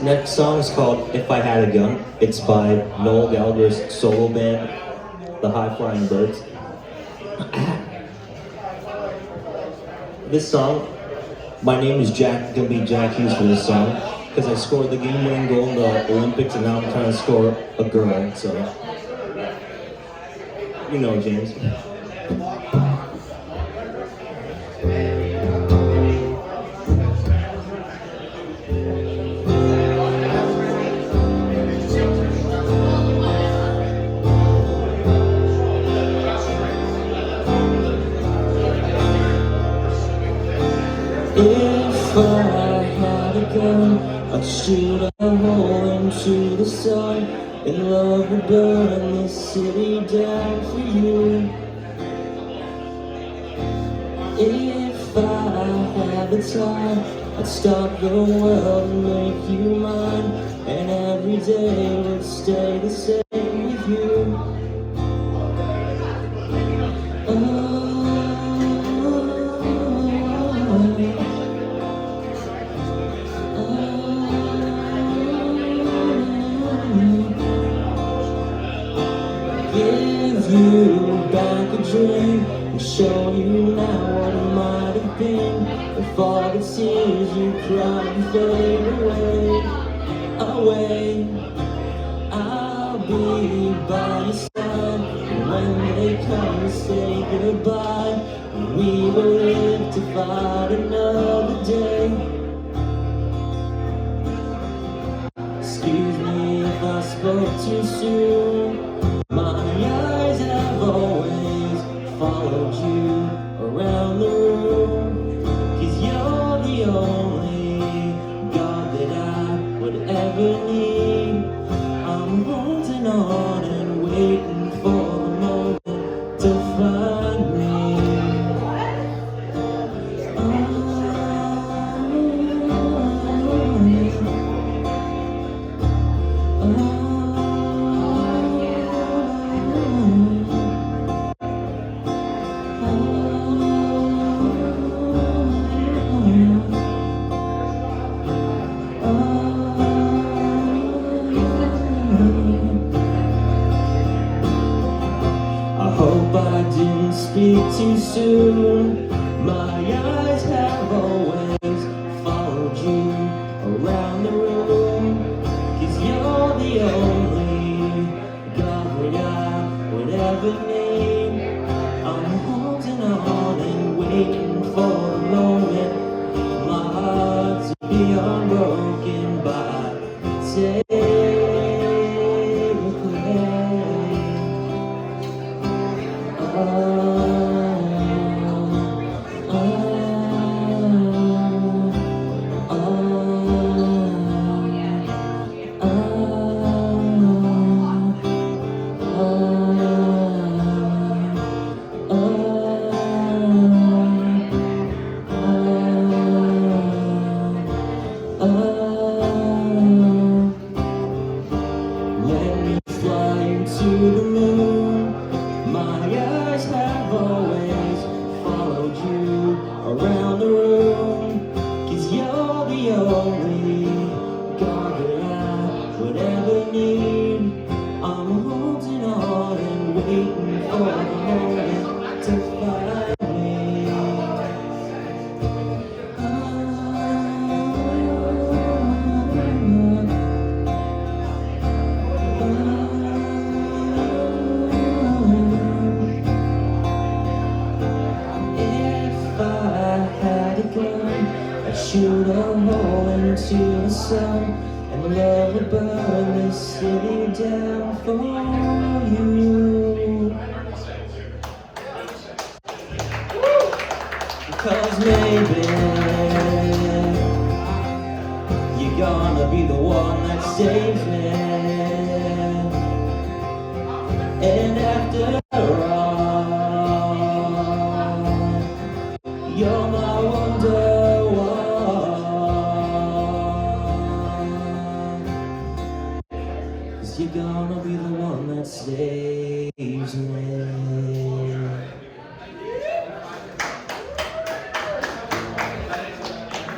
Next song is called If I Had a Gun. It's by Noel Gallagher's solo band, The High Flying Birds. This song, my name is Jack, gonna be Jack Hughes for this song, because I scored the game-winning goal in the Olympics and now I'm trying to score a girl, so. You know, James. If I had a gun, I'd shoot a hole into the sun, and love would burn this city down for you. If I had the time, I'd stop the world and make you mine, and every day would stay the same with you. Give you back a dream and show you now what it might have been. If all the tears you cried fade away, away, I'll be by your side. And when they come to say goodbye, we will live to fight another day. Excuse me if I spoke too soon. My eyes have always followed you around the room, 'cause you're the only God that I would ever need. I'm holding on and waiting for the moment to find me. I hope I didn't speak too soon. My eyes have always followed you around the room, 'cause you're the only God that I would ever need. I'm holding on and waiting for the moment my heart to be unbroken by day. Let me fly you to the moon. My eyes have always followed you around the room, 'cause you're the only God that I would ever need. I'm holding on and waiting for the moment to find me. If I had a gun, I'd shoot a hole into the sun, and love would burn this city down for you. Because maybe you're gonna be the one that saves me.